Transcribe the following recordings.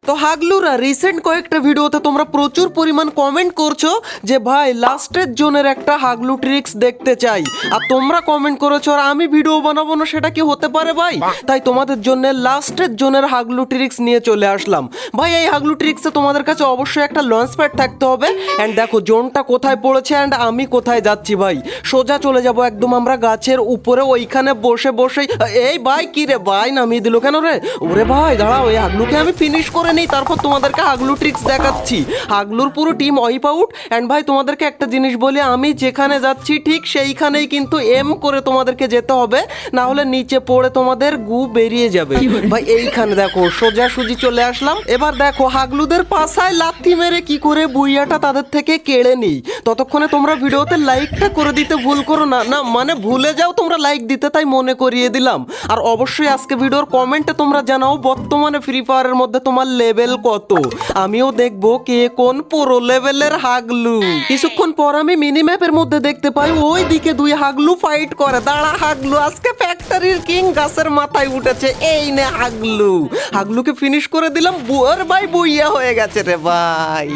তো হাগলুরা রিসেন্ট কয়েকটা ভিডিওতে তোমরা প্রচুর পরিমাণ কমেন্ট করছো যে ভাই লাস্টের জোনের একটা হাগলু ট্রিক্স দেখতে চাই, আর তোমরা কমেন্ট করেছো আর আমি ভিডিও বানাবো না, সেটা কি হতে পারে ভাই? তাই তোমাদের জন্য লাস্টের জোনের হাগলু ট্রিক্স নিয়ে চলে আসলাম। ভাই এই হাগলু ট্রিক্সে তোমাদের কাছে অবশ্যই একটা লঞ্চ প্যাড থাকতে হবে। অ্যান্ড দেখো জোনটা কোথায় পড়েছে অ্যান্ড আমি কোথায় যাচ্ছি ভাই। সোজা চলে যাব একদম আমরা গাছের উপরে, ওইখানে বসে বসেই এই ভাই কি রে ভাই নামিয়ে দিল কেন রে? ওরে ভাই দাঁড়াও, ওই হাগলুকে আমি ফিনিশ করে নেই, তারপর তোমাদেরকে হাগলু ট্রিক্স দেখাচ্ছি। হাগলুর পুরো টিম ওয়াইপ আউট। অ্যান্ড ভাই তোমাদেরকে একটা জিনিস বলি, আমি যেখানে যাচ্ছি ঠিক সেইখানেই কিন্তু এম করে তোমাদেরকে যেতে হবে, না হলে নিচে পড়ে তোমাদের গু বেরিয়ে যাবে। ভাই এইখানে দেখো সোজাসুজি চলে আসলাম। এবার দেখো হাগলুদের পাশায় লাথি মেরে কি করে বুইয়াটা তাদের থেকে কেড়ে নিই। ততক্ষণে তোমরা ভিডিওতে লাইকটা করে দিতে ভুল করো না, না মানে ভুলে যাও তোমরা লাইক দিতে, তাই মনে করিয়ে দিলাম। আর অবশ্যই আজকে ভিডিওর কমেন্টে তোমরা জানাও বর্তমানে ফ্রি ফায়ারের মধ্যে তোমার লেভেল কত, আমিও দেখবো কে কোন পুরো লেভেলের হাগলু। কিছুক্ষণ পর আমি মিনি ম্যাপের মধ্যে দেখতে পাই ওই দিকে দুই হাগলু ফাইট করে। দাঁড়া হাগলু, আজকে ফ্যাক্টরির কিং গাছের মাথায় উঠেছে, এই নে হাগলু। হাগলুকে ফিনিশ করে দিলাম, বুয়ার ভাই বুইয়া হয়ে গেছে রে ভাই।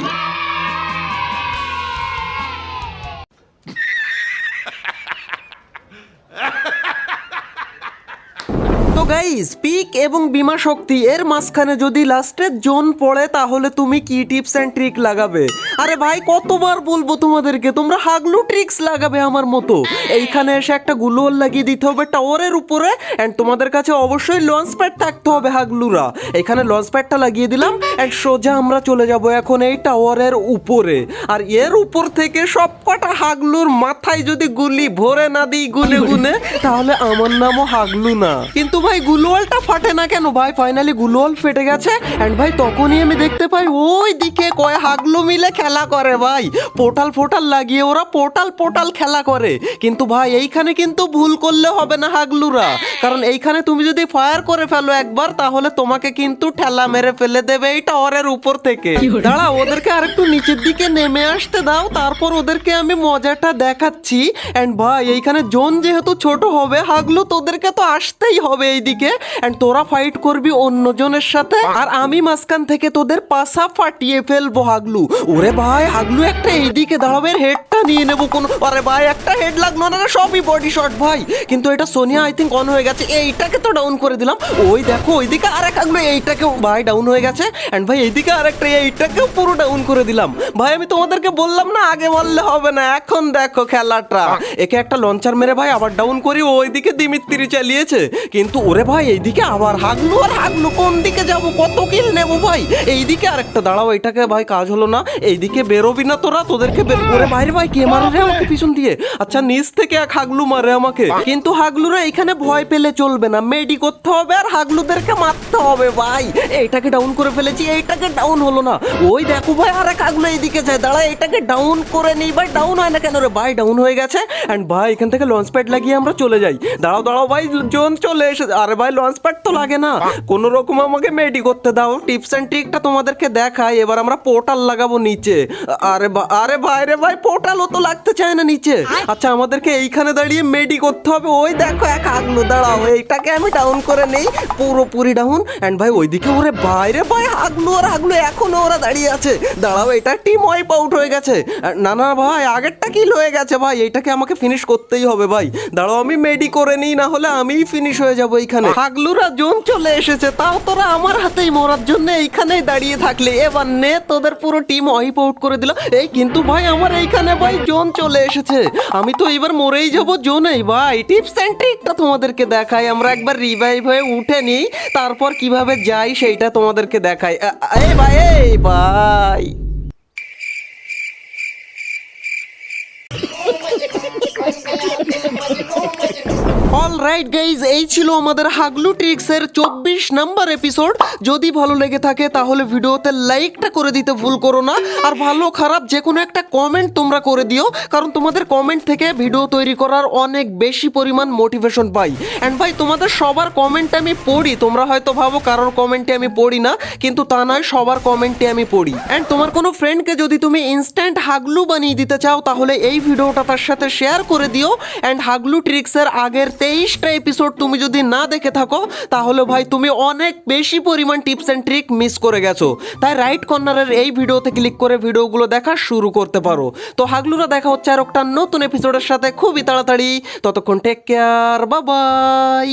তো গাইস পিক এবং বিমা শক্তি এর মাঝখানে যদি লাস্টের জোন পড়ে তাহলে তুমি কি টিপস এন্ড ট্রিক লাগাবে? আরে ভাই কতবার বলবো তোমাদেরকে, তোমরা হাগলু ট্রিক্স লাগাবে আমার মতো। এইখানে এসে একটা গুলোল লাগিয়ে দিতে হবে টাওয়ারের উপরে, এন্ড তোমাদের কাছে অবশ্যই লঞ্চ প্যাড থাকতে হবে হাগলুরা। এখানে লঞ্চ প্যাডটা লাগিয়ে দিলাম এন্ড সোজা আমরা চলে যাব এখন এই টাওয়ারের উপরে। আর এর উপর থেকে সব কটা হাগলুর মাথায় যদি গুলি ভরে না দিই গুনে গুনে, তাহলে আমার নামও হাগলু না। কিন্তু ভাই গুলোয়ালটা ফাটে না কেন ভাই? ফাইনালি গুলোয়াল ফেটে গেছে। এন্ড ভাই তখনই আমি দেখতে পাই ওই দিকে কয় হাগলু মিলে খেলা করে ভাই, পোর্টাল ফোটাল লাগিয়ে ওরা পোর্টাল খেলা করে। কিন্তু ভাই এইখানে কিন্তু ভুল করলে হবে না হাগলুরা, কারণ এইখানে তুমি যদি ফায়ার করে ফেলো একবার, তাহলে তোমাকে কিন্তু ঠেলা মেরে ফেলে দেবে এই টাওয়ারের উপর থেকে। দাঁড়া ওদেরকে আরেকটু নিচের দিকে নেমে আসতে দাও, তারপর ওদেরকে আমি মজাটা দেখাচ্ছি। এন্ড ভাই এইখানে জোন যেহেতু ছোট হবে, হাগলু তোদেরকে তো আসতেই হবে এইদিকে, এন্ড তোরা ফাইট করবি অন্য জনের সাথে, আর আমি মাঝখান থেকে তোদের পাশা ফাটিয়ে ফেলবো হাগলু। ওরে ভাই হাগলু একটা এইদিকে দাঁড়াবে, হেডটা নিয়ে নেবো কোন। আরে ভাই একটা হেড লাগলো না, সবই বডি শট ভাই। কিন্তু এটা সোনিয়া আই থিঙ্ক অন হয়ে গেছে, এইটাকে তো ডাউন করে দিলাম। ওই দেখো ওইদিকে আরেক হাগলু, এইটাকেও ভাই ডাউন হয়ে গেছে। এন্ড ভাই এইদিকে আরেকটা, এইটাকেও পুরো ডাউন করে দিলাম। ভাই আমি তোমাদেরকে বললাম না আগে বললে হবে না, এখন দেখো খেলাটা। একে একটা লঞ্চার মেরে ভাই আবার ডাউন করি, ওইদিকে দিমিত্রি চালিয়েছে। কিন্তু ওরে ভাই এইদিকে আবার হাগলু, আর হাগলু কোন দিকে যাব, কত কিল নেবো ভাই? এইদিকে আরেকটা, দাঁড়াও এটাকে ভাই কাজ হলো না, এইদিকে বেরোবি না তোরা, তোদেরকে বের করে বাইরে। ভাই কে মারে রে আমাকে পিছন দিয়ে? আচ্ছা নিচ থেকে এক হাগলু মারে আমাকে। কিন্তু হাগলুরা এখানে ভয় পেলে চলবে না, মেডি করতে হবে আর হাগলুদেরকে মারতে হবে ভাই। এইটাকে ডাউন করে ফেলেছি, এইটাকে ডাউন হলো না। ওই দেখো ভাই আরেক হাগলু এইদিকে যায়, দাঁড়া এটাকে ডাউন করে নেই ভাই। ডাউন হয় না কেন রে ভাই? ডাউন হয়ে গেছে। এন্ড ভাই এখান থেকে লঞ্চ প্যাড লাগিয়ে আমরা চলে যাই। দাঁড়াও ভাই জোন চলে এসে, আরে ভাই লঞ্চ প্যাড তো লাগে না, কোন রকম আমাকে মেডি করতে দাও। টিপস এন্ড ট্রিকটা তোমাদেরকে দেখাই। এবার আমরা পোর্টাল লাগাবো নিচে। আরে ভাই রে ভাই পোর্টালও তো লাগতে চায় না নিচে। আচ্ছা আমাদেরকে এইখানে দাঁড়িয়ে মেডি করতে হবে। ওই দেখো এক হাগলু, দাঁড়াও এইটাকে আমি ডাউন করে নেই, পুরোপুরি ডাউন। এন্ড ভাই ওইদিকে ওরে বাইরে ভাই হাগলু আর হাগলু এখনো ওরা দাঁড়িয়ে আছে। দাঁড়াও এটা টিম ওয়াইপ আউট হয়ে গেছে। না ভাই আগেরটা কিল হয়ে গেছে ভাই, এইটাকে আমাকে ফিনিশ করতেই হবে ভাই। দাঁড়াও আমি মেডি করে নিই, না হলে আমিই ফিনিশ হয়ে যাবো এইখানে। হাগলুরা জোন চলে এসেছে, তাও তোরা আমার হাতেই মরার জন্য এইখানেই দাঁড়িয়ে থাকলে। এবার নে তোদের পুরো টিম ওয়াইপ আউট করে দিল। এই কিন্তু ভাই আমার এইখানে ভাই জোন চলে এসেছে, আমি তো এবার মরেই যাবো জোনেই ভাই। টিপস এন্ড ট্রিকটা তোমাদেরকে দেখাই, আমরা একবার রিভাইভ হয়ে উঠে নিই, তারপর কিভাবে যাই সেইটা তোমাদেরকে দেখাই। এই ভাই অলরাইট গাইজ, এই ছিল আমাদের হাগলু ট্রিক্সের 24 নাম্বার এপিসোড। যদি ভালো লেগে থাকে তাহলে ভিডিওতে লাইকটা করে দিতে ভুল করো না, আর ভালো খারাপ যে কোনো একটা কমেন্ট তোমরা করে দিও, কারণ তোমাদের কমেন্ট থেকে ভিডিও তৈরি করার অনেক বেশি পরিমাণ মোটিভেশন পাই। অ্যান্ড ভাই তোমাদের সবার কমেন্ট আমি পড়ি, তোমরা হয়তো ভাবো কারোর কমেন্টে আমি পড়ি না, কিন্তু তা নয়, সবার কমেন্টে আমি পড়ি। অ্যান্ড তোমার কোনো ফ্রেন্ডকে যদি তুমি ইনস্ট্যান্ট হাগলু বানিয়ে দিতে চাও, তাহলে এই ভিডিওটা তার সাথে শেয়ার করে দিও। অ্যান্ড হাগলু ট্রিক্সের আগের 23টা এপিসোড তুমি যদি না দেখে থাকো তাহলে ভাই তুমি অনেক বেশি পরিমাণ টিপস অ্যান্ড ট্রিক মিস করে গেছো। তাই রাইট কর্নারের এই ভিডিওতে ক্লিক করে ভিডিওগুলো দেখা শুরু করতে পারো। তো হাগলুরা দেখা হচ্ছে আর একটা নতুন এপিসোডের সাথে খুবই তাড়াতাড়ি। ততক্ষণ টেক কেয়ার, বাই বাই।